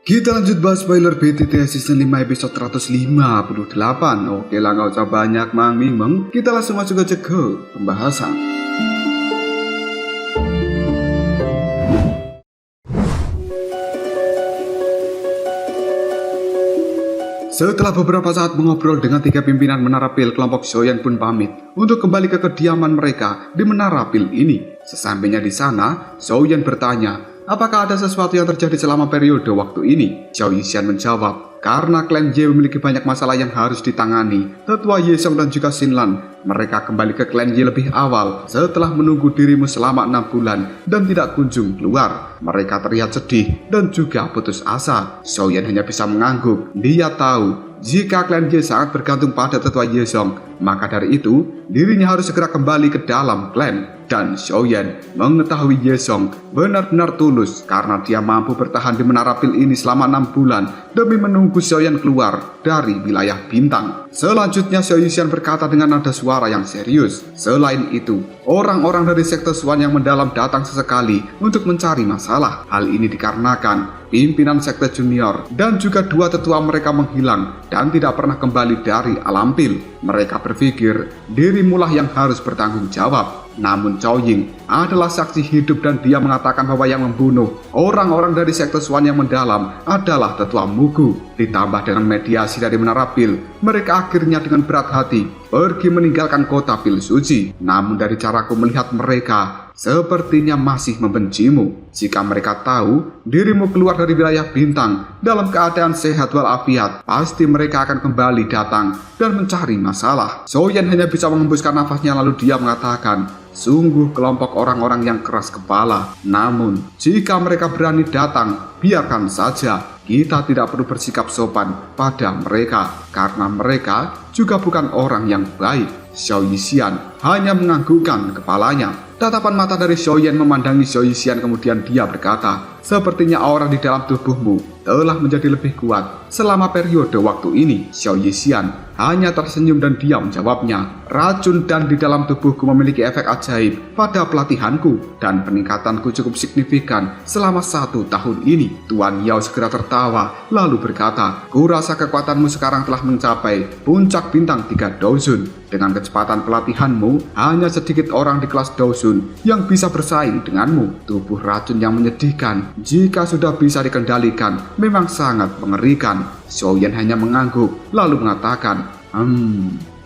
Kita lanjut bahas spoiler BTT season 5 episode 158. Oke lah, gak usah banyak mang-mimeng, kita langsung masuk aja ke pembahasan. Setelah beberapa saat mengobrol dengan 3 pimpinan Menara Pil, kelompok Zoyan pun pamit untuk kembali ke kediaman mereka di Menara Pil ini. Sesampainya di sana, Zoyan bertanya, apakah ada sesuatu yang terjadi selama periode waktu ini? Xiao Yishan menjawab, karena klan Ye memiliki banyak masalah yang harus ditangani. Tetua Yesong dan juga Xinlan, mereka kembali ke klan Ye lebih awal setelah menunggu dirimu selama 6 bulan dan tidak kunjung keluar. Mereka terlihat sedih dan juga putus asa. Zoyan hanya bisa mengangguk. Dia tahu jika klan Ye sangat bergantung pada Tetua Yesong, maka dari itu dirinya harus segera kembali ke dalam klan. Dan Zoyan mengetahui Yesong benar-benar tulus karena dia mampu bertahan di Menara Pil ini selama 6 bulan demi menunggu Zoyan keluar dari wilayah bintang. Selanjutnya Xiao Yishan berkata dengan nada suara yang serius, selain itu orang-orang dari sekte Swan yang mendalam datang sesekali untuk mencari masalah. Hal ini dikarenakan pimpinan sekte junior dan juga 2 tetua mereka menghilang dan tidak pernah kembali dari alam pil. Mereka berpikir dirimulah yang harus bertanggung jawab. Namun Cao Ying adalah saksi hidup dan dia mengatakan bahwa yang membunuh orang-orang dari sekte Swan yang mendalam adalah Tetua Mugu. Ditambah dengan mediasi dari Menara Pil, mereka akhirnya dengan berat hati pergi meninggalkan kota Pil Suci. Namun dari caraku melihat mereka, sepertinya masih membencimu. Jika mereka tahu dirimu keluar dari wilayah bintang dalam keadaan sehat walafiat, pasti mereka akan kembali datang dan mencari masalah. Zoyan hanya bisa mengembuskan nafasnya lalu dia mengatakan, sungguh kelompok orang-orang yang keras kepala. Namun jika mereka berani datang, biarkan saja. Kita tidak perlu bersikap sopan pada mereka karena mereka juga bukan orang yang baik. Xiao Yishan hanya menganggukkan kepalanya. Tatapan mata dari Zoyan memandangi Xiao Yishan, kemudian dia berkata, sepertinya aura di dalam tubuhmu telah menjadi lebih kuat selama periode waktu ini. Xiao Yishan hanya tersenyum dan dia menjawabnya, racun dan di dalam tubuhku memiliki efek ajaib pada pelatihanku dan peningkatanku cukup signifikan selama 1 tahun ini. Tuan Yao segera tertawa lalu berkata, kurasa kekuatanmu sekarang telah mencapai puncak bintang 3 Douzun. Dengan kecepatan pelatihanmu, hanya sedikit orang di kelas Douzun yang bisa bersaing denganmu. Tubuh racun yang menyedihkan jika sudah bisa dikendalikan memang sangat mengerikan. Zoyan hanya mengangguk lalu mengatakan,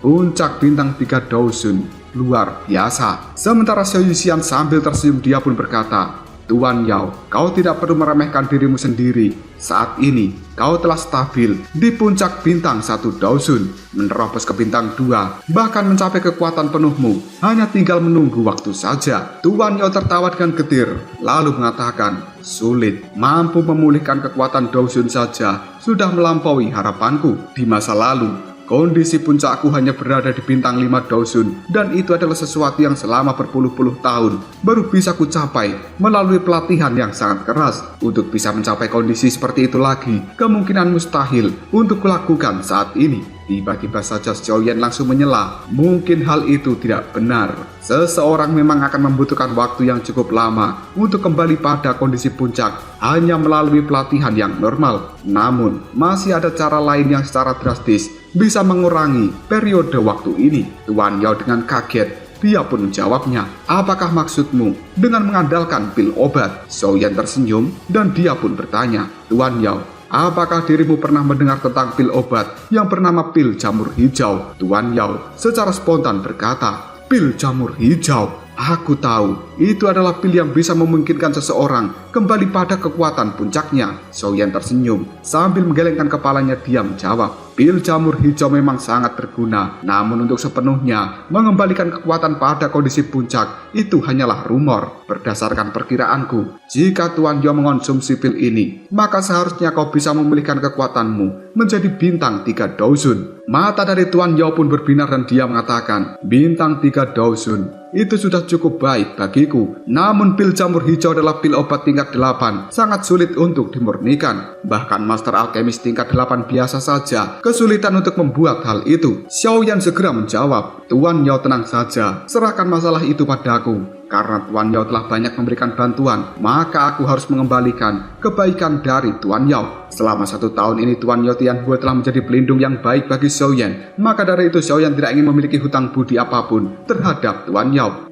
puncak bintang 3 Douzun luar biasa. Sementara Xiao Yishan sambil tersenyum dia pun berkata, Tuan Yao, kau tidak perlu meremehkan dirimu sendiri. Saat ini kau telah stabil di puncak bintang 1 Douzun, menerobos ke bintang 2, bahkan mencapai kekuatan penuhmu. Hanya tinggal menunggu waktu saja. Tuan Yao tertawa dengan getir lalu mengatakan, sulit, mampu memulihkan kekuatan Douzun saja sudah melampaui harapanku. Di masa lalu kondisi puncakku hanya berada di bintang 5 Douzun dan itu adalah sesuatu yang selama berpuluh-puluh tahun baru bisa kucapai melalui pelatihan yang sangat keras. Untuk bisa mencapai kondisi seperti itu lagi, kemungkinan mustahil untuk kulakukan saat ini. Tiba-tiba saja Zoyan langsung menyela, mungkin hal itu tidak benar. Seseorang memang akan membutuhkan waktu yang cukup lama untuk kembali pada kondisi puncak hanya melalui pelatihan yang normal. Namun masih ada cara lain yang secara drastis bisa mengurangi periode waktu ini. Tuan Yao dengan kaget dia pun menjawabnya, apakah maksudmu dengan mengandalkan pil obat? Zoyan tersenyum dan dia pun bertanya, Tuan Yao, apakah dirimu pernah mendengar tentang pil obat yang bernama pil jamur hijau? Tuan Yao secara spontan berkata, pil jamur hijau? Aku tahu, itu adalah pil yang bisa memungkinkan seseorang kembali pada kekuatan puncaknya. Zoyan tersenyum sambil menggelengkan kepalanya, dia menjawab, pil jamur hijau memang sangat berguna, namun untuk sepenuhnya mengembalikan kekuatan pada kondisi puncak itu hanyalah rumor. Berdasarkan perkiraanku, jika Tuan Yao mengonsumsi pil ini, maka seharusnya kau bisa memulihkan kekuatanmu menjadi bintang 3 Douzun. Mata dari Tuan Yao pun berbinar dan dia mengatakan, bintang 3 Douzun itu sudah cukup baik bagiku. Namun pil jamur hijau adalah pil obat tingkat 8, sangat sulit untuk dimurnikan. Bahkan master alkemis tingkat 8 biasa saja kesulitan untuk membuat hal itu. Xiao Yan segera menjawab, Tuan Yao tenang saja, serahkan masalah itu padaku. Karena Tuan Yao telah banyak memberikan bantuan, maka aku harus mengembalikan kebaikan dari Tuan Yao. Selama 1 tahun ini Tuan Yao Tianhua telah menjadi pelindung yang baik bagi Xiaoyan. Maka dari itu Xiaoyan tidak ingin memiliki hutang budi apapun terhadap Tuan Yao.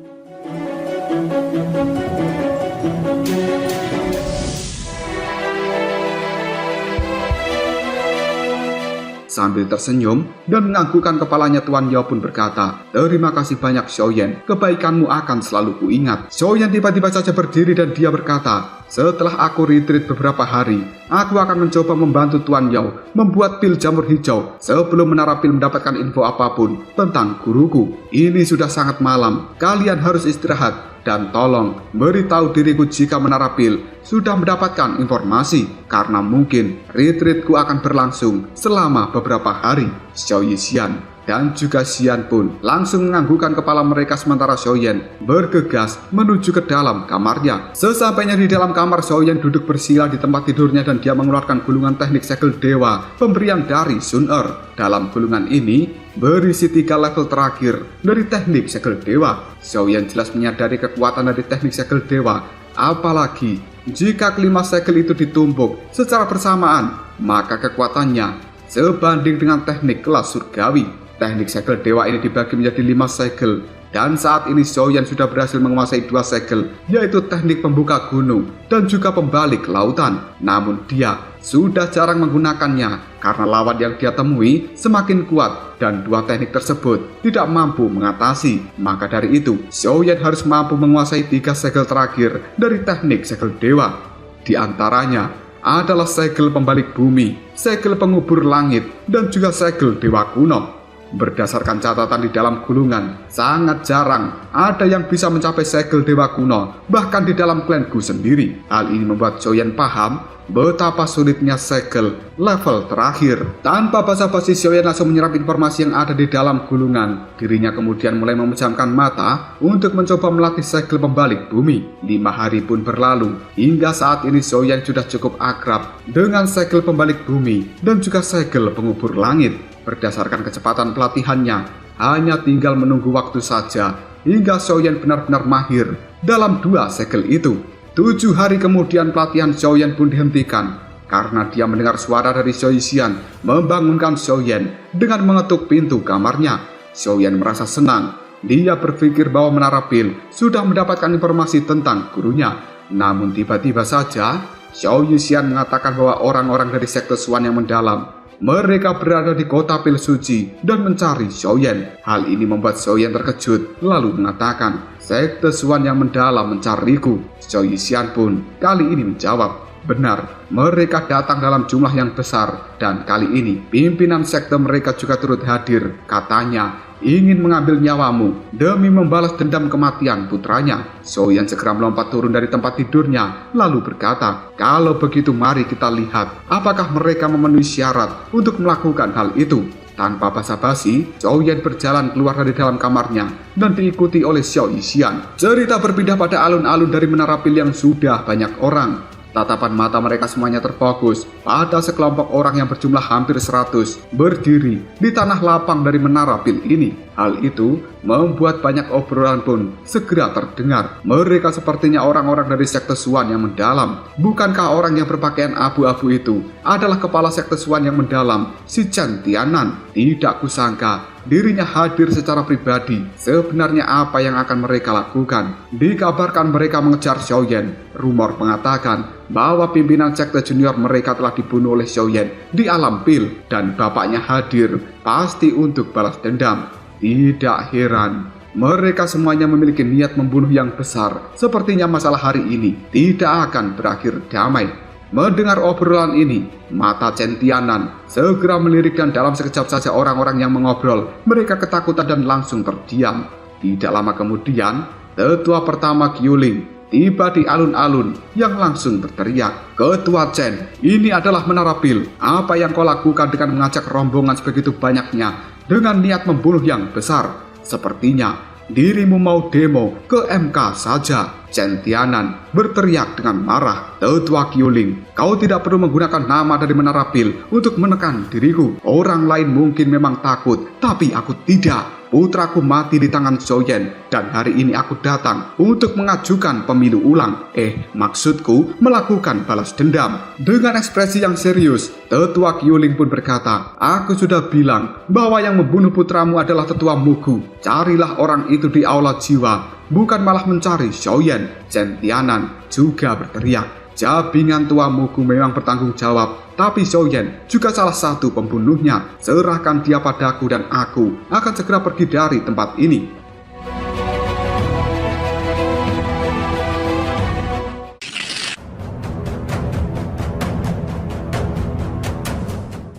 Sambil tersenyum dan menganggukkan kepalanya, Tuan Yao pun berkata, "Terima kasih banyak Xiaoyan, kebaikanmu akan selalu kuingat." Xiaoyan tiba-tiba saja berdiri dan dia berkata, "Setelah aku retreat beberapa hari, aku akan mencoba membantu Tuan Yao membuat pil jamur hijau sebelum menara pil mendapatkan info apapun tentang guruku. Ini sudah sangat malam, kalian harus istirahat. Dan tolong beritahu diriku jika menara pil sudah mendapatkan informasi, karena mungkin retreatku akan berlangsung selama beberapa hari." Xiao Yixian dan juga Xian pun langsung menganggukkan kepala mereka sementara Xiaoyan bergegas menuju ke dalam kamarnya. Sesampainya di dalam kamar, Xiaoyan duduk bersila di tempat tidurnya dan dia mengeluarkan gulungan teknik segel dewa pemberian dari Sun Er. Dalam gulungan ini berisi 3 level terakhir dari teknik segel dewa. Xiaoyan jelas menyadari kekuatan dari teknik segel dewa, apalagi jika kelima segel itu ditumpuk secara bersamaan, maka kekuatannya sebanding dengan teknik kelas surgawi. Teknik segel dewa ini dibagi menjadi 5 segel, dan saat ini Xiaoyan sudah berhasil menguasai 2 segel, yaitu teknik pembuka gunung dan juga pembalik lautan. Namun dia sudah jarang menggunakannya karena lawan yang dia temui semakin kuat dan 2 teknik tersebut tidak mampu mengatasi. Maka dari itu, Xiaoyan harus mampu menguasai 3 segel terakhir dari teknik segel dewa. Di antaranya adalah segel pembalik bumi, segel pengubur langit, dan juga segel dewa kuno. Berdasarkan catatan di dalam gulungan, sangat jarang ada yang bisa mencapai segel dewa kuno, bahkan di dalam klanku sendiri. Hal ini membuat Xiaoyan paham betapa sulitnya segel level terakhir. Tanpa basa-basi, Xiaoyan langsung menyerap informasi yang ada di dalam gulungan. Dirinya kemudian mulai memejamkan mata untuk mencoba melatih segel pembalik bumi. 5 hari pun berlalu, hingga saat ini Xiaoyan sudah cukup akrab dengan segel pembalik bumi dan juga segel pengubur langit. Berdasarkan kecepatan pelatihannya, hanya tinggal menunggu waktu saja hingga Xiaoyan benar-benar mahir dalam 2 segel itu. 7 hari kemudian pelatihan Xiaoyan pun dihentikan karena dia mendengar suara dari Xiao Yixian membangunkan Xiaoyan dengan mengetuk pintu kamarnya. Xiaoyan merasa senang. Dia berpikir bahwa menara pil sudah mendapatkan informasi tentang gurunya. Namun tiba-tiba saja Xiao Yixian mengatakan bahwa orang-orang dari sekte Xuan yang mendalam mereka berada di kota pil suci dan mencari Xiaoyan. Hal ini membuat Xiaoyan terkejut lalu mengatakan, "Sekte Xuan yang mendalam mencariku." Xiao Yixian pun kali ini menjawab, "Benar, mereka datang dalam jumlah yang besar dan kali ini pimpinan sekte mereka juga turut hadir. Katanya ingin mengambil nyawamu demi membalas dendam kematian putranya." Xiaoyan segera melompat turun dari tempat tidurnya lalu berkata, "Kalau begitu mari kita lihat apakah mereka memenuhi syarat untuk melakukan hal itu." Tanpa basa-basi, Xiaoyan berjalan keluar dari dalam kamarnya dan diikuti oleh Xiao Yixian. Cerita berpindah pada alun-alun dari menara pil yang sudah banyak orang. Tatapan mata mereka semuanya terfokus pada sekelompok orang yang berjumlah hampir 100 berdiri di tanah lapang dari menara pil ini. Hal itu membuat banyak obrolan pun segera terdengar. Mereka sepertinya orang-orang dari sekte Xuan yang mendalam. Bukankah orang yang berpakaian abu-abu itu adalah kepala sekte Xuan yang mendalam, si Chen Tianan? Tidak kusangka dirinya hadir secara pribadi. Sebenarnya apa yang akan mereka lakukan? Dikabarkan mereka mengejar Xiaoyan. Rumor mengatakan bahwa pimpinan sekte junior mereka telah dibunuh oleh Xiaoyan di alam pil dan bapaknya hadir pasti untuk balas dendam. Tidak heran, mereka semuanya memiliki niat membunuh yang besar. Sepertinya masalah hari ini tidak akan berakhir damai. Mendengar obrolan ini, mata Chen Tianan segera melirik dan dalam sekejap saja orang-orang yang mengobrol mereka ketakutan dan langsung terdiam. Tidak lama kemudian, tetua pertama Qiuling tiba di alun-alun yang langsung berteriak, "Ketua Chen, ini adalah menara pil. Apa yang kau lakukan dengan mengajak rombongan sebegitu banyaknya dengan niat membunuh yang besar? Sepertinya dirimu mau demo ke MK saja." Chen Tianan berteriak dengan marah, "Tetua Qiuling, kau tidak perlu menggunakan nama dari menara pil untuk menekan diriku. Orang lain mungkin memang takut, tapi aku tidak. putraku mati di tangan Xiaoyan dan hari ini aku datang untuk mengajukan pemilu ulang. Maksudku melakukan balas dendam. Dengan ekspresi yang serius, tetua Qiuling pun berkata, aku sudah bilang bahwa yang membunuh putramu adalah tetua Mugu. Carilah orang itu di aula jiwa, bukan malah mencari Xiaoyan. Chen Tianan juga berteriak, jabingan tua Mugu memang bertanggung jawab, tapi Xiaoyan juga salah satu pembunuhnya. Serahkan dia padaku dan aku akan segera pergi dari tempat ini.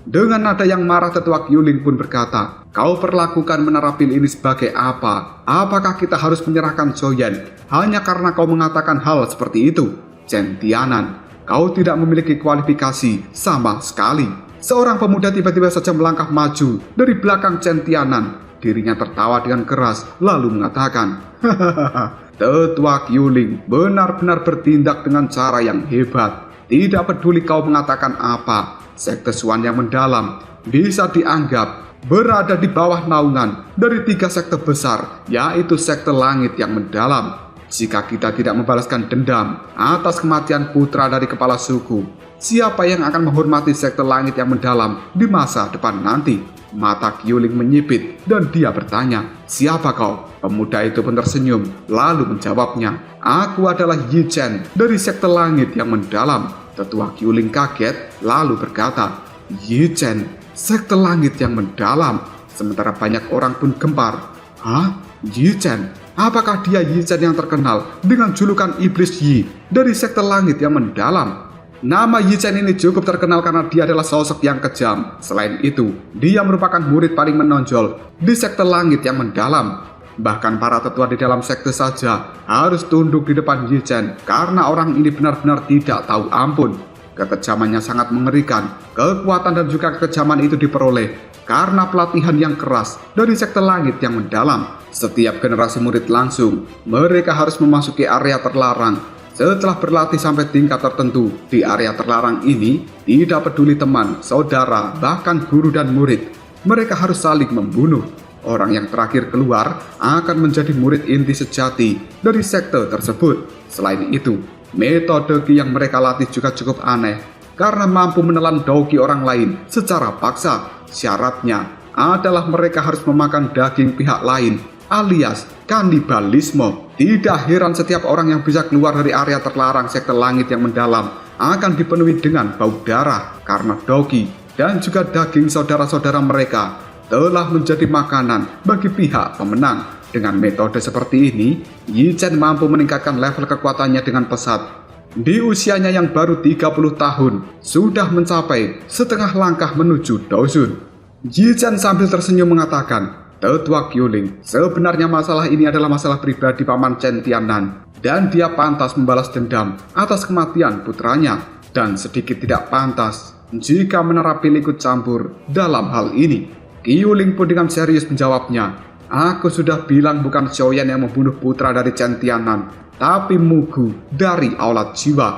Dengan nada yang marah, tetua Qiuling pun berkata, kau perlakukan Menara Pil ini sebagai apa? Apakah kita harus menyerahkan Xiaoyan hanya karena kau mengatakan hal seperti itu? Chen Tianan, kau tidak memiliki kualifikasi sama sekali. Seorang pemuda tiba-tiba saja melangkah maju dari belakang Chen Tianan. Dirinya tertawa dengan keras lalu mengatakan, hahaha, tetua Qiuling benar-benar bertindak dengan cara yang hebat. Tidak peduli kau mengatakan apa, sekte Xuan yang mendalam bisa dianggap berada di bawah naungan dari 3 sekte besar, yaitu sekte langit yang mendalam. Jika kita tidak membalaskan dendam atas kematian putra dari kepala suku, siapa yang akan menghormati sekte langit yang mendalam di masa depan nanti? Mata Qiuling menyipit dan dia bertanya, siapa kau? Pemuda itu pun tersenyum lalu menjawabnya, aku adalah Yi Chen dari sekte langit yang mendalam. Tetua Qiuling kaget lalu berkata, Yi Chen, sekte langit yang mendalam. Sementara banyak orang pun gempar. Hah? Yi Chen? Apakah dia Yi Chen yang terkenal dengan julukan Iblis Yi dari sekte langit yang mendalam? Nama Yi Chen ini cukup terkenal karena dia adalah sosok yang kejam. Selain itu, dia merupakan murid paling menonjol di sekte langit yang mendalam. Bahkan para tetua di dalam sekte saja harus tunduk di depan Yi Chen karena orang ini benar-benar tidak tahu ampun. Kekejamannya sangat mengerikan. Kekuatan dan juga kekejaman itu diperoleh karena pelatihan yang keras dari sekte langit yang mendalam. Setiap generasi murid langsung, mereka harus memasuki area terlarang. Setelah berlatih sampai tingkat tertentu di area terlarang ini, tidak peduli teman, saudara, bahkan guru dan murid, mereka harus saling membunuh. Orang yang terakhir keluar akan menjadi murid inti sejati dari sekte tersebut. Selain itu, metode Qi yang mereka latih juga cukup aneh karena mampu menelan Dao Qi orang lain secara paksa. Syaratnya adalah mereka harus memakan daging pihak lain alias kanibalisme. Tidak heran setiap orang yang bisa keluar dari area terlarang sekte langit yang mendalam akan dipenuhi dengan bau darah karena Dao Qi dan juga daging saudara-saudara mereka telah menjadi makanan bagi pihak pemenang. Dengan metode seperti ini, Yi Chen mampu meningkatkan level kekuatannya dengan pesat. Di usianya yang baru 30 tahun, sudah mencapai setengah langkah menuju Daozun. Yi Chen sambil tersenyum mengatakan, tetua Qiuling, sebenarnya masalah ini adalah masalah pribadi Paman Chen Tianan, dan dia pantas membalas dendam atas kematian putranya, dan sedikit tidak pantas jika Menara Pil ikut campur dalam hal ini. Qiuling pun dengan serius menjawabnya, aku sudah bilang bukan Xiaoyan yang membunuh putra dari Chen Tianan, tapi Mugu dari aula jiwa.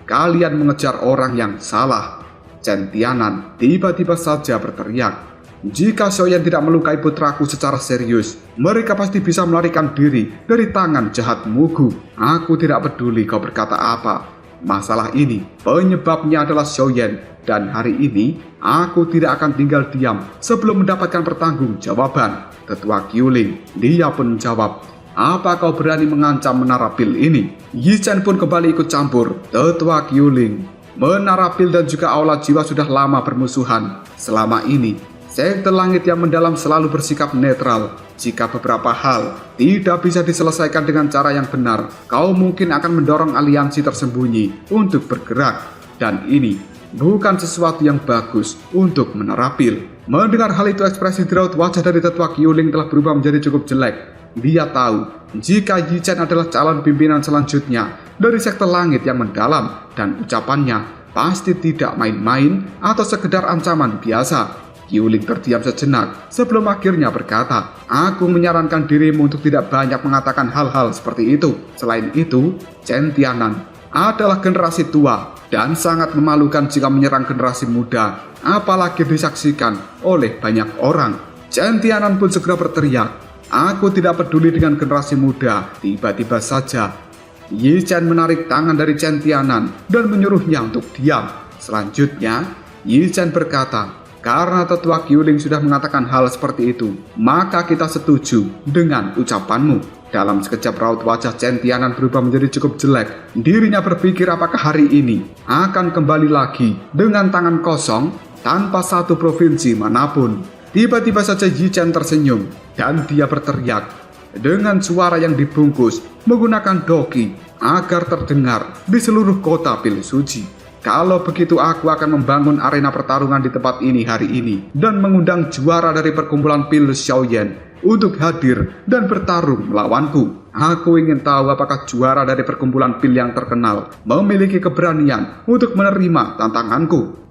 Kalian mengejar orang yang salah. Chen Tianan tiba-tiba saja berteriak, jika Xiaoyan tidak melukai putraku secara serius, mereka pasti bisa melarikan diri dari tangan jahat Mugu. Aku tidak peduli kau berkata apa. Masalah ini penyebabnya adalah Xiaoyan, dan hari ini aku tidak akan tinggal diam sebelum mendapatkan pertanggungjawaban. Tetua Qiuling, dia pun menjawab, apa kau berani mengancam Menara Pil ini? Yi Chen pun kembali ikut campur. Tetua Qiuling, Menara Pil dan juga aula jiwa sudah lama bermusuhan. Selama ini sekte langit yang mendalam selalu bersikap netral. Jika beberapa hal tidak bisa diselesaikan dengan cara yang benar, kau mungkin akan mendorong aliansi tersembunyi untuk bergerak. Dan ini bukan sesuatu yang bagus untuk Menara Pil. Mendengar hal itu, ekspresi di raut wajah dari tetua Qiuling telah berubah menjadi cukup jelek. Dia tahu jika Yi Chen adalah calon pimpinan selanjutnya dari sekte langit yang mendalam, dan ucapannya pasti tidak main-main atau sekedar ancaman biasa. Qiuling terdiam sejenak sebelum akhirnya berkata, aku menyarankan dirimu untuk tidak banyak mengatakan hal-hal seperti itu. Selain itu, Chen Tianan adalah generasi tua dan sangat memalukan jika menyerang generasi muda, apalagi disaksikan oleh banyak orang. Chen Tianan pun segera berteriak, Aku tidak peduli dengan generasi muda. Tiba-tiba saja Yi Chen menarik tangan dari Chen Tianan dan menyuruhnya untuk diam. Selanjutnya, Yi Chen berkata, karena tetua Qiuling sudah mengatakan hal seperti itu, maka kita setuju dengan ucapanmu. Dalam sekejap raut wajah Chen Tianan berubah menjadi cukup jelek. Dirinya berpikir apakah hari ini akan kembali lagi dengan tangan kosong tanpa satu provinsi manapun. Tiba-tiba saja Yi Chen tersenyum dan dia berteriak dengan suara yang dibungkus menggunakan doki agar terdengar di seluruh kota Pil Suci. Kalau begitu aku akan membangun arena pertarungan di tempat ini hari ini dan mengundang juara dari perkumpulan Pil Xiaoyan untuk hadir dan bertarung melawanku. Aku ingin tahu apakah juara dari perkumpulan Pil yang terkenal memiliki keberanian untuk menerima tantanganku.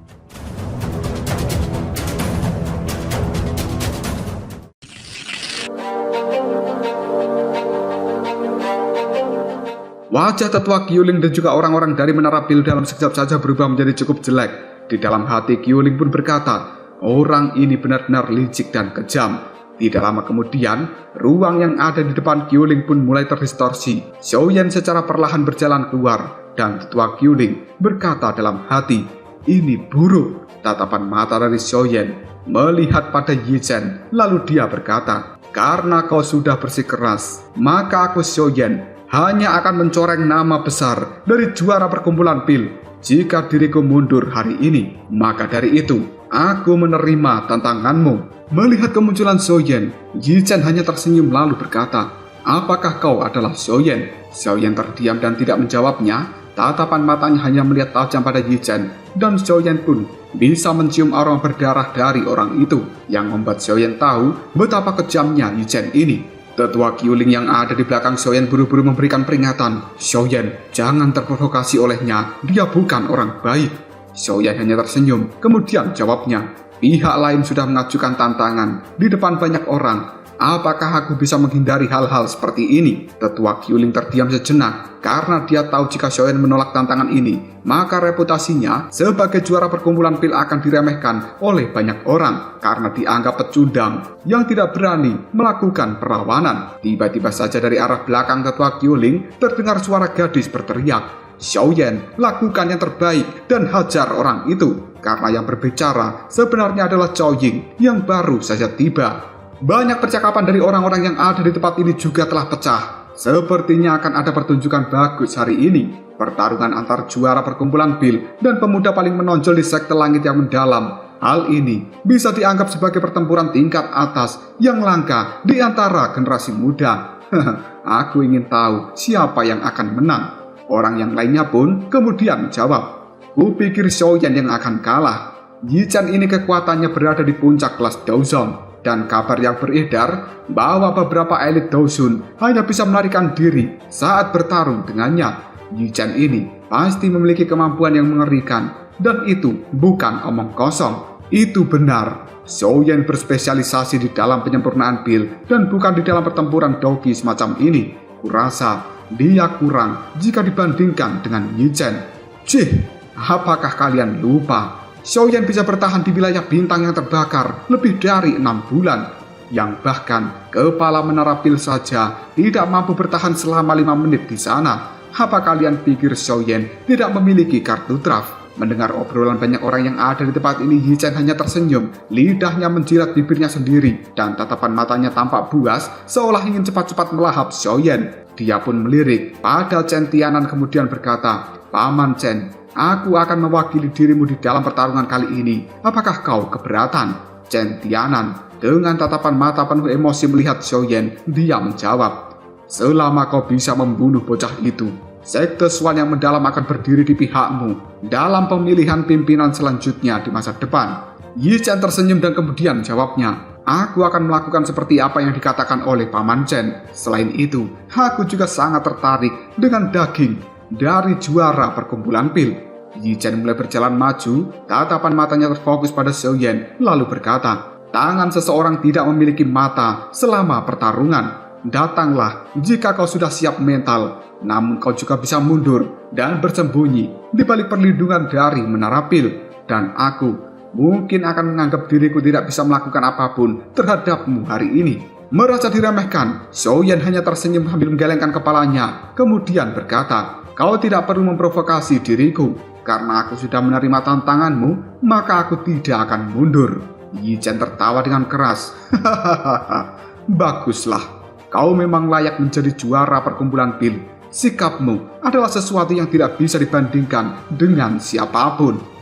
Wajah tetua Qiuling dan juga orang-orang dari Menara Pil dalam sekejap saja berubah menjadi cukup jelek. Di dalam hati Qiuling pun berkata, orang ini benar-benar licik dan kejam. Tidak lama kemudian, ruang yang ada di depan Qiuling pun mulai terdistorsi. Xiaoyan secara perlahan berjalan keluar, dan tetua Qiuling berkata dalam hati, ini buruk. Tatapan mata dari Xiaoyan melihat pada Yi Chen, lalu dia berkata, karena kau sudah bersikeras, maka aku Xiaoyan hanya akan mencoreng nama besar dari juara perkumpulan Pil. Jika diriku mundur hari ini, maka dari itu aku menerima tantanganmu. Melihat kemunculan Xiaoyan, Yi Chen hanya tersenyum lalu berkata, apakah kau adalah Xiaoyan? Xiaoyan terdiam dan tidak menjawabnya. Tatapan matanya hanya melihat tajam pada Yi Chen, dan Xiaoyan pun bisa mencium aroma berdarah dari orang itu, yang membuat Xiaoyan tahu betapa kejamnya Yi Chen ini. Tetua Qiuling yang ada di belakang Xiaoyan buru-buru memberikan peringatan. Xiaoyan, jangan terprovokasi olehnya, dia bukan orang baik. Xiaoyan hanya tersenyum, kemudian jawabnya, pihak lain sudah mengajukan tantangan di depan banyak orang. Apakah aku bisa menghindari hal-hal seperti ini? Tetua Qiuling terdiam sejenak, karena dia tahu jika Xiaoyan menolak tantangan ini, maka reputasinya sebagai juara perkumpulan Pil akan diremehkan oleh banyak orang karena dianggap pecundang yang tidak berani melakukan perlawanan. Tiba-tiba saja dari arah belakang tetua Qiuling terdengar suara gadis berteriak, Xiaoyan, lakukan yang terbaik dan hajar orang itu. Karena yang berbicara sebenarnya adalah Zhao Ying yang baru saja tiba. Banyak percakapan dari orang-orang yang ada di tempat ini juga telah pecah. Sepertinya akan ada pertunjukan bagus hari ini. Pertarungan antar juara perkumpulan Pil dan pemuda paling menonjol di sekte langit yang mendalam. Hal ini bisa dianggap sebagai pertempuran tingkat atas yang langka di antara generasi muda. Aku ingin tahu siapa yang akan menang. Orang yang lainnya pun kemudian menjawab, kupikir Xiaoyan yang akan kalah. Yi Chen ini kekuatannya berada di puncak kelas Daozong. Dan kabar yang beredar bahwa beberapa elit Daosun hanya bisa melarikan diri saat bertarung dengannya. Yi Chen ini pasti memiliki kemampuan yang mengerikan, dan itu bukan omong kosong. Itu benar, Xiaoyan berspesialisasi di dalam penyempurnaan Pil dan bukan di dalam pertempuran doki semacam ini. Kurasa dia kurang jika dibandingkan dengan Yi Chen. Cih, apakah kalian lupa? Xiaoyan bisa bertahan di wilayah bintang yang terbakar lebih dari 6 bulan, yang bahkan kepala Menara Pil saja tidak mampu bertahan selama 5 menit di sana. Apa kalian pikir Xiaoyan tidak memiliki kartu draft? Mendengar obrolan banyak orang yang ada di tempat ini, Yi Chen hanya tersenyum, lidahnya menjilat bibirnya sendiri, dan tatapan matanya tampak buas seolah ingin cepat-cepat melahap Xiaoyan. Dia pun melirik pada Chen Tianan kemudian berkata, Paman Chen, aku akan mewakili dirimu di dalam pertarungan kali ini. Apakah kau keberatan? Chen Tianan dengan tatapan mata penuh emosi melihat Xiaoyan, dia menjawab, selama kau bisa membunuh bocah itu, Sekte Swan yang mendalam akan berdiri di pihakmu dalam pemilihan pimpinan selanjutnya di masa depan. Yi Chen tersenyum dan kemudian jawabnya, aku akan melakukan seperti apa yang dikatakan oleh Paman Chen. Selain itu, aku juga sangat tertarik dengan daging dari juara perkumpulan Pil. Yi Chen mulai berjalan maju, tatapan matanya terfokus pada Xiaoyan, lalu berkata, tangan seseorang tidak memiliki mata selama pertarungan. Datanglah jika kau sudah siap mental, namun kau juga bisa mundur dan bersembunyi di balik perlindungan dari Menara Pil. Dan aku mungkin akan menganggap diriku tidak bisa melakukan apapun terhadapmu hari ini. Merasa diremehkan, Xiaoyan hanya tersenyum sambil menggelengkan kepalanya, kemudian berkata, "Kau tidak perlu memprovokasi diriku. Karena aku sudah menerima tantanganmu, maka aku tidak akan mundur." Yi Chen tertawa dengan keras. "Baguslah, kau memang layak menjadi juara perkumpulan pil. Sikapmu adalah sesuatu yang tidak bisa dibandingkan dengan siapapun."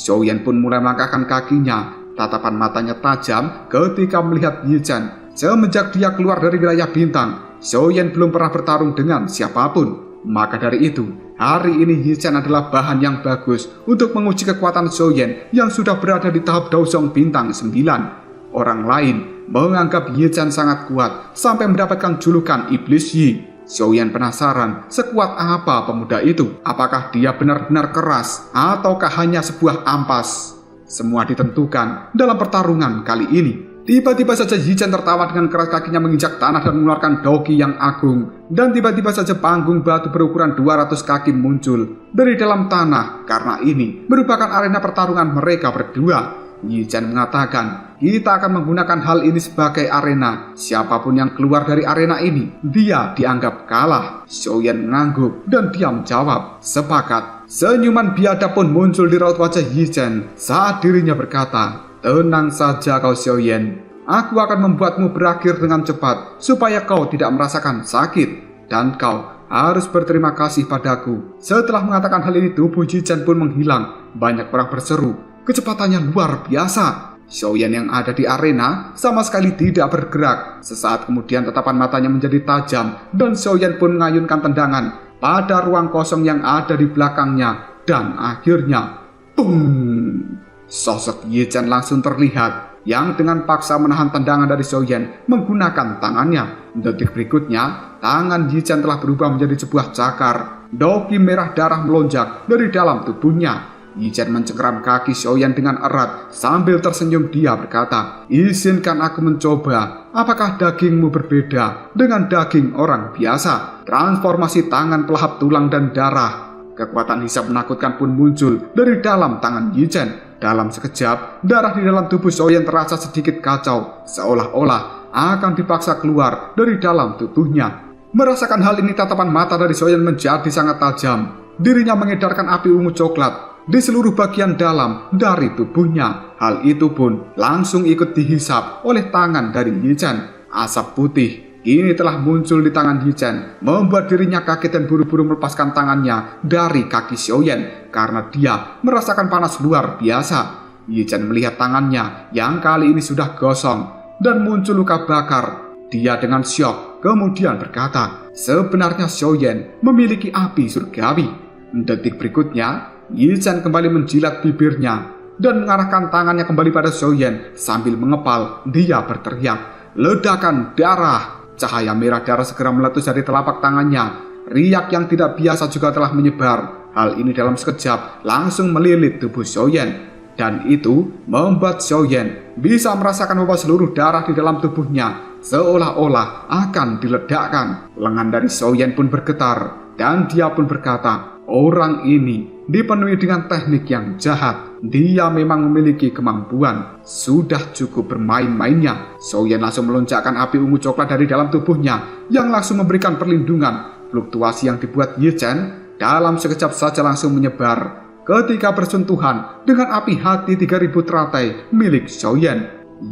Xiaoyan pun mulai melangkahkan kakinya. Tatapan matanya tajam ketika melihat Yi Chen. Semenjak dia keluar dari wilayah bintang, Xiaoyan belum pernah bertarung dengan siapapun. Maka dari itu, hari ini Yi Chen adalah bahan yang bagus untuk menguji kekuatan Xiaoyan yang sudah berada di tahap Daozong bintang 9. Orang lain menganggap Yi Chen sangat kuat sampai mendapatkan julukan Iblis Yi. Xiaoyan penasaran sekuat apa pemuda itu. Apakah dia benar-benar keras ataukah hanya sebuah ampas? Semua ditentukan dalam pertarungan kali ini. Tiba-tiba saja Yi Chen tertawa dengan keras, kakinya menginjak tanah dan mengeluarkan doki yang agung. Dan tiba-tiba saja panggung batu berukuran 200 kaki muncul dari dalam tanah. Karena ini merupakan arena pertarungan mereka berdua. Yi Chen mengatakan, "Kita akan menggunakan hal ini sebagai arena. Siapapun yang keluar dari arena ini, dia dianggap kalah." Xiaoyan mengangguk dan diam jawab, "Sepakat." Senyuman biadab pun muncul di raut wajah Yi Chen saat dirinya berkata, "Tenang saja kau Xiaoyan. Aku akan membuatmu berakhir dengan cepat supaya kau tidak merasakan sakit. Dan kau harus berterima kasih padaku." Setelah mengatakan hal ini, tubuh Yi Chen pun menghilang. Banyak orang berseru, "Kecepatannya luar biasa." Xiaoyan yang ada di arena sama sekali tidak bergerak. Sesaat kemudian tatapan matanya menjadi tajam dan Xiaoyan pun mengayunkan tendangan pada ruang kosong yang ada di belakangnya. Dan akhirnya, boom! Sosok Yi Chen langsung terlihat yang dengan paksa menahan tendangan dari Xiaoyan menggunakan tangannya. Detik berikutnya, tangan Yi Chen telah berubah menjadi sebuah cakar. Doki merah darah melonjak dari dalam tubuhnya. Yi Chen mencengkeram kaki Xiaoyan dengan erat. Sambil tersenyum dia berkata, "Izinkan aku mencoba. Apakah dagingmu berbeda dengan daging orang biasa?" Transformasi tangan pelahap tulang dan darah. Kekuatan hisap menakutkan pun muncul dari dalam tangan Yi Chen. Dalam sekejap, darah di dalam tubuh Xiaoyan terasa sedikit kacau, seolah-olah akan dipaksa keluar dari dalam tubuhnya. Merasakan hal ini, tatapan mata dari Xiaoyan menjadi sangat tajam. Dirinya mengedarkan api ungu coklat di seluruh bagian dalam dari tubuhnya. Hal itu pun langsung ikut dihisap oleh tangan dari Yi Chen. Asap putih kini telah muncul di tangan Yi Chen, membuat dirinya kaget dan buru-buru melepaskan tangannya dari kaki Xiaoyan karena dia merasakan panas luar biasa. Yi Chen melihat tangannya yang kali ini sudah gosong dan muncul luka bakar. Dia dengan syok kemudian berkata, "Sebenarnya Xiaoyan memiliki api surgawi." Detik berikutnya, Yi Chen kembali menjilat bibirnya dan mengarahkan tangannya kembali pada Xiaoyan. Sambil mengepal, dia berteriak, "Ledakan darah!" Cahaya merah darah segera meletus dari telapak tangannya. Riak yang tidak biasa juga telah menyebar. Hal ini dalam sekejap langsung melilit tubuh Xiaoyan. Dan itu membuat Xiaoyan bisa merasakan bahwa seluruh darah di dalam tubuhnya seolah-olah akan diledakkan. Lengan dari Xiaoyan pun bergetar dan dia pun berkata, "Orang ini dipenuhi dengan teknik yang jahat. Dia memang memiliki kemampuan. Sudah cukup bermain-mainnya." Xiaoyan langsung melonjakkan api ungu coklat dari dalam tubuhnya yang langsung memberikan perlindungan. Fluktuasi yang dibuat Yi Chen dalam sekejap saja langsung menyebar ketika bersentuhan dengan api hati 3000 teratai milik Xiaoyan.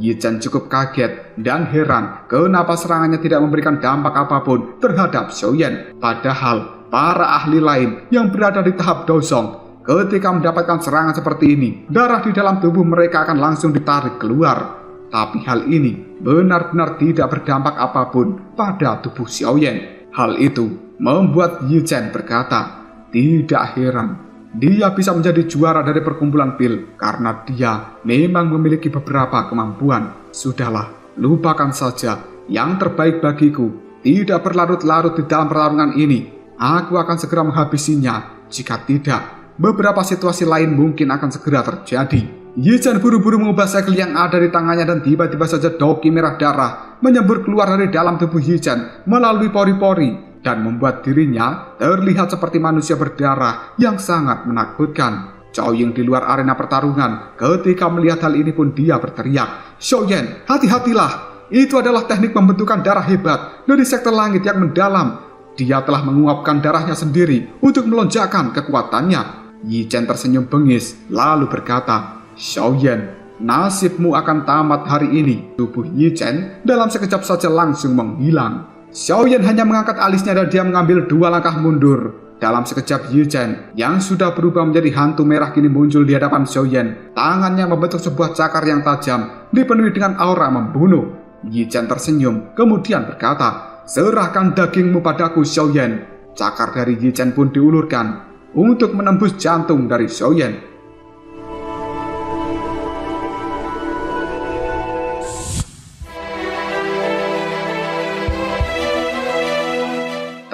Yi Chen cukup kaget dan heran kenapa serangannya tidak memberikan dampak apapun terhadap Xiaoyan. Padahal para ahli lain yang berada di tahap Daozong ketika mendapatkan serangan seperti ini, darah di dalam tubuh mereka akan langsung ditarik keluar. Tapi hal ini benar-benar tidak berdampak apapun pada tubuh Xiaoyan. Hal itu membuat Yi Chen berkata, tidak heran dia bisa menjadi juara dari perkumpulan pil karena dia memang memiliki beberapa kemampuan. Sudahlah, lupakan saja. Yang terbaik bagiku tidak berlarut-larut di dalam pertarungan ini. Aku akan segera menghabisinya. Jika tidak, beberapa situasi lain mungkin akan segera terjadi. Yi Chen buru-buru mengubah segel yang ada di tangannya dan tiba-tiba saja doki merah darah menyembur keluar dari dalam tubuh Yi Chen melalui pori-pori dan membuat dirinya terlihat seperti manusia berdarah yang sangat menakutkan. Zhao Ying di luar arena pertarungan ketika melihat hal ini pun dia berteriak, "Xiaoyan, hati-hatilah! Itu adalah teknik pembentukan darah hebat dari sektor langit yang mendalam. Dia telah menguapkan darahnya sendiri untuk melonjakkan kekuatannya." Yi Chen tersenyum bengis lalu berkata, "Xiaoyan, nasibmu akan tamat hari ini." Tubuh Yi Chen dalam sekejap saja langsung menghilang. Xiaoyan hanya mengangkat alisnya dan dia mengambil 2 langkah mundur. Dalam sekejap Yi Chen yang sudah berubah menjadi hantu merah kini muncul di hadapan Xiaoyan. Tangannya membentuk sebuah cakar yang tajam dipenuhi dengan aura membunuh. Yi Chen tersenyum kemudian berkata, "Serahkan dagingmu padaku, Xiaoyan." Cakar dari Yi Chen pun diulurkan untuk menembus jantung dari Xiaoyan.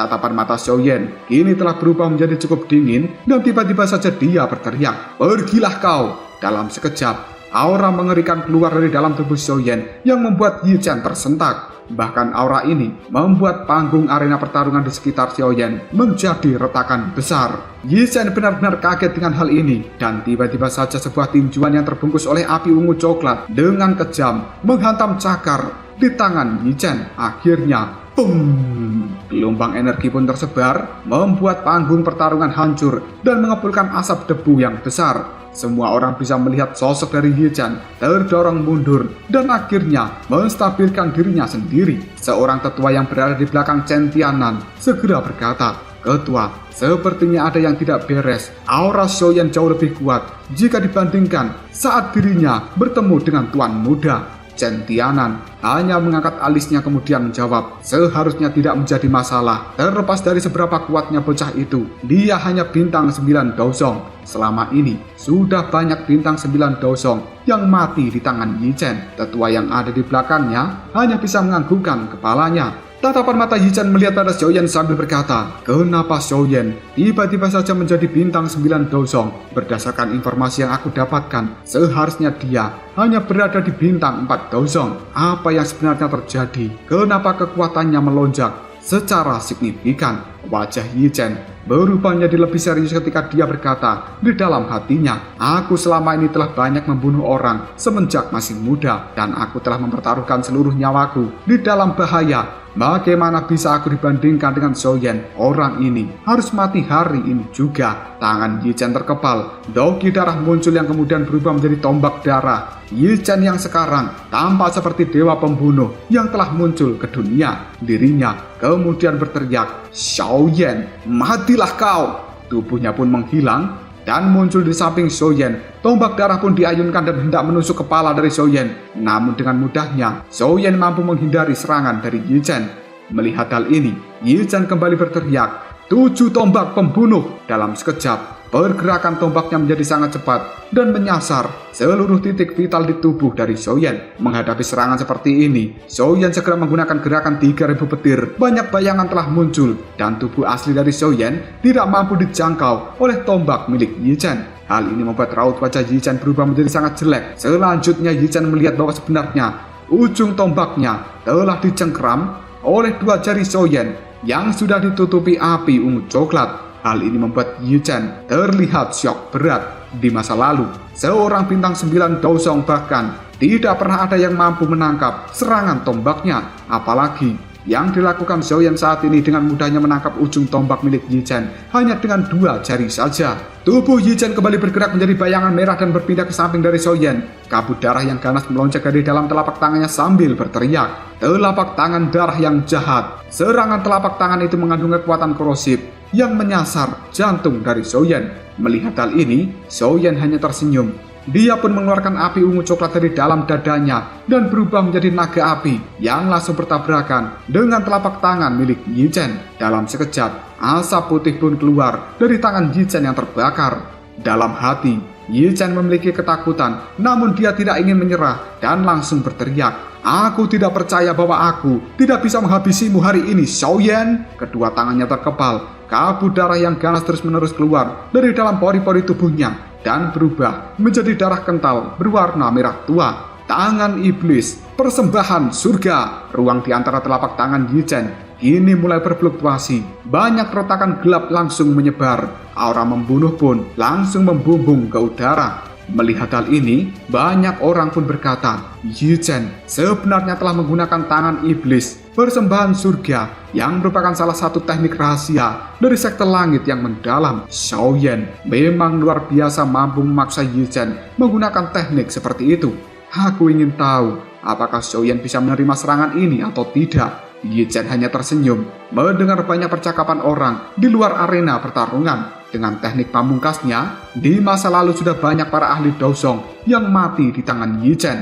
Tatapan mata Xiaoyan kini telah berubah menjadi cukup dingin dan tiba-tiba saja dia berteriak, "Pergilah kau!" Dalam sekejap, aura mengerikan keluar dari dalam tubuh Xiaoyan yang membuat Yi Chen tersentak. Bahkan aura ini membuat panggung arena pertarungan di sekitar Xiaoyan menjadi retakan besar. Yi Chen benar-benar kaget dengan hal ini dan tiba-tiba saja sebuah tinjuan yang terbungkus oleh api ungu coklat dengan kejam menghantam cakar di tangan Yi Chen. Akhirnya, boom! Gelombang energi pun tersebar membuat panggung pertarungan hancur dan mengepulkan asap debu yang besar. Semua orang bisa melihat sosok dari Yi Chen terdorong mundur dan akhirnya menstabilkan dirinya sendiri. Seorang tetua yang berada di belakang Chen Tianan segera berkata, "Ketua, sepertinya ada yang tidak beres. Aura Xiaoyan jauh lebih kuat jika dibandingkan saat dirinya bertemu dengan Tuan Muda." Chen Tianan hanya mengangkat alisnya kemudian menjawab, "Seharusnya tidak menjadi masalah. Terlepas dari seberapa kuatnya bocah itu, dia hanya bintang 9 Daozong. Selama ini sudah banyak bintang 9 Daozong yang mati di tangan Yi Chen." Tetua yang ada di belakangnya hanya bisa menganggukkan kepalanya. Tatapan mata Yi Chen melihat pada Xiaoyan sambil berkata, "Kenapa Xiaoyan tiba-tiba saja menjadi bintang 9 Daozong? Berdasarkan informasi yang aku dapatkan, seharusnya dia hanya berada di bintang 4 Daozong. Apa yang sebenarnya terjadi? Kenapa kekuatannya melonjak secara signifikan?" Wajah Yi Chen berubah menjadi lebih serius ketika dia berkata di dalam hatinya, "Aku selama ini telah banyak membunuh orang semenjak masih muda dan aku telah mempertaruhkan seluruh nyawaku di dalam bahaya. Bagaimana bisa aku dibandingkan dengan Xiaoyan? Orang ini harus mati hari ini juga." Tangan Yi Chen terkepal, dogi darah muncul yang kemudian berubah menjadi tombak darah. Yi Chen yang sekarang tampak seperti dewa pembunuh yang telah muncul ke dunia. Dirinya kemudian berteriak, "Xiaoyan, matilah kau!" Tubuhnya pun menghilang dan muncul di samping Xiaoyan. Tombak darah pun diayunkan dan hendak menusuk kepala dari Xiaoyan. Namun dengan mudahnya, Xiaoyan mampu menghindari serangan dari Yi Chen. Melihat hal ini, Yi Chen kembali berteriak, "7 tombak pembunuh!" Dalam sekejap, pergerakan tombaknya menjadi sangat cepat dan menyasar seluruh titik vital di tubuh dari Xiaoyan. Menghadapi serangan seperti ini, Xiaoyan segera menggunakan gerakan 3000 petir. Banyak bayangan telah muncul dan tubuh asli dari Xiaoyan tidak mampu dijangkau oleh tombak milik Yi Chen. Hal ini membuat raut wajah Yi Chen berubah menjadi sangat jelek. Selanjutnya Yi Chen melihat bahwa sebenarnya ujung tombaknya telah dicengkram oleh 2 jari Xiaoyan yang sudah ditutupi api ungu coklat. Hal ini membuat Yi Chen terlihat syok berat. Di masa lalu, seorang bintang 9 Daozong bahkan tidak pernah ada yang mampu menangkap serangan tombaknya. Apalagi yang dilakukan Xiaoyan saat ini dengan mudahnya menangkap ujung tombak milik Yi Chen hanya dengan 2 jari saja. Tubuh Yi Chen kembali bergerak menjadi bayangan merah dan berpindah ke samping dari Xiaoyan. Kabut darah yang ganas melonjak dari dalam telapak tangannya sambil berteriak, "Telapak tangan darah yang jahat." Serangan telapak tangan itu mengandung kekuatan korosif yang menyasar jantung dari Xiaoyan. Melihat hal ini, Xiaoyan hanya tersenyum. Dia pun mengeluarkan api ungu coklat dari dalam dadanya dan berubah menjadi naga api yang langsung bertabrakan dengan telapak tangan milik Yi Chen. Dalam sekejap, asap putih pun keluar dari tangan Yi Chen yang terbakar. Dalam hati, Yi Chen memiliki ketakutan, namun dia tidak ingin menyerah dan langsung berteriak, "Aku tidak percaya bahwa aku tidak bisa menghabisimu hari ini, Xiaoyan." Kedua tangannya terkepal, kabut darah yang ganas terus-menerus keluar dari dalam pori-pori tubuhnya dan berubah menjadi darah kental berwarna merah tua. Tangan iblis, persembahan surga. Ruang di antara telapak tangan Yi Chen kini mulai berfluktuasi. Banyak retakan gelap langsung menyebar. Aura membunuh pun langsung membumbung ke udara. Melihat hal ini, banyak orang pun berkata, Yi Chen sebenarnya telah menggunakan tangan iblis, persembahan surga, yang merupakan salah satu teknik rahasia dari sekte langit yang mendalam. Xiaoyan memang luar biasa mampu memaksa Yi Chen menggunakan teknik seperti itu. Aku ingin tahu, apakah Xiaoyan bisa menerima serangan ini atau tidak. Yi Chen hanya tersenyum mendengar banyak percakapan orang di luar arena pertarungan. Dengan teknik pamungkasnya, di masa lalu sudah banyak para ahli Daosong yang mati di tangan Yi Chen.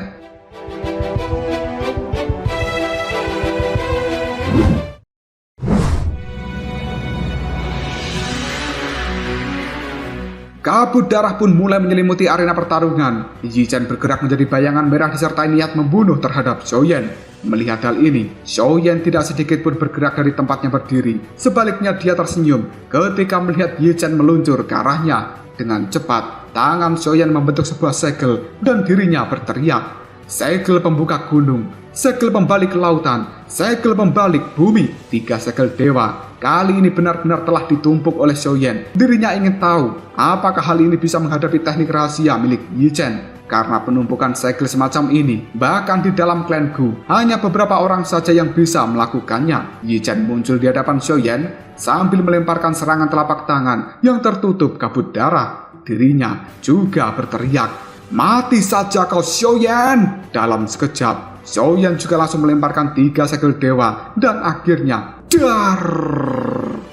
Kabut darah pun mulai menyelimuti arena pertarungan. Yi Chen bergerak menjadi bayangan merah disertai niat membunuh terhadap Xiaoyan. Melihat hal ini, Xiaoyan tidak sedikit pun bergerak dari tempatnya berdiri. Sebaliknya dia tersenyum ketika melihat Yi Chen meluncur ke arahnya. Dengan cepat, tangan Xiaoyan membentuk sebuah segel dan dirinya berteriak. Segel pembuka gunung, segel pembalik lautan, segel pembalik bumi, 3 segel dewa. Kali ini benar-benar telah ditumpuk oleh Xiaoyan. Dirinya ingin tahu apakah hal ini bisa menghadapi teknik rahasia milik Yi Chen. Karena penumpukan segel semacam ini, bahkan di dalam klan Gu, hanya beberapa orang saja yang bisa melakukannya. Yi Chen muncul di hadapan Xiaoyan sambil melemparkan serangan telapak tangan yang tertutup kabut darah. Dirinya juga berteriak, "Mati saja kau Xiaoyan!" Dalam sekejap, Xiaoyan juga langsung melemparkan 3 segel dewa dan akhirnya dar!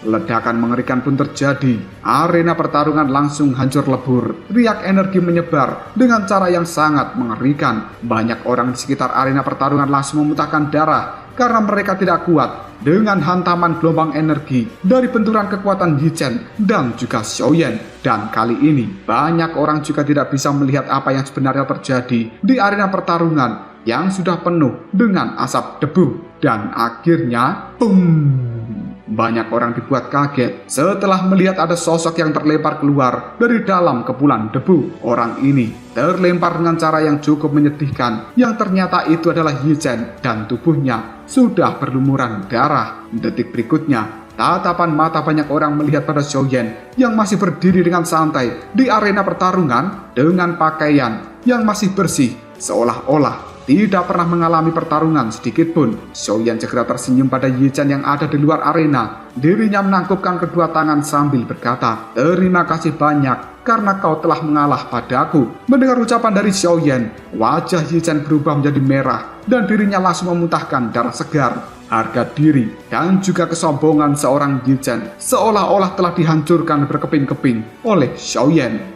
Ledakan mengerikan pun terjadi. Arena pertarungan langsung hancur lebur. Riak energi menyebar dengan cara yang sangat mengerikan. Banyak orang di sekitar arena pertarungan langsung memuntahkan darah karena mereka tidak kuat dengan hantaman gelombang energi dari benturan kekuatan Yi Chen dan juga Xiaoyan. Dan kali ini banyak orang juga tidak bisa melihat apa yang sebenarnya terjadi di arena pertarungan yang sudah penuh dengan asap debu. Dan akhirnya, boom! Banyak orang dibuat kaget setelah melihat ada sosok yang terlempar keluar dari dalam kepulan debu. Orang ini terlempar dengan cara yang cukup menyedihkan, yang ternyata itu adalah Yi Chen dan tubuhnya sudah berlumuran darah. Detik berikutnya, tatapan mata banyak orang melihat pada Xiaoyan yang masih berdiri dengan santai di arena pertarungan dengan pakaian yang masih bersih, seolah-olah tidak pernah mengalami pertarungan sedikit pun. Xiaoyan segera tersenyum pada Yi Chen yang ada di luar arena. Dirinya menangkupkan kedua tangan sambil berkata, "Terima kasih banyak karena kau telah mengalah padaku." Mendengar ucapan dari Xiaoyan, wajah Yi Chen berubah menjadi merah dan dirinya langsung memuntahkan darah segar. Harga diri dan juga kesombongan seorang Yi Chen seolah-olah telah dihancurkan berkeping-keping oleh Xiaoyan.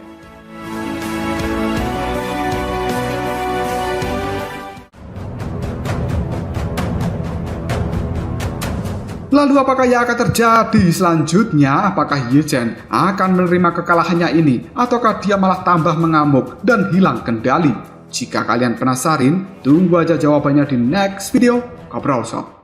Lalu apakah yang akan terjadi selanjutnya? Apakah Yi Chen akan menerima kekalahannya ini? Ataukah dia malah tambah mengamuk dan hilang kendali? Jika kalian penasaran, tunggu aja jawabannya di next video. Ngobrol Sob.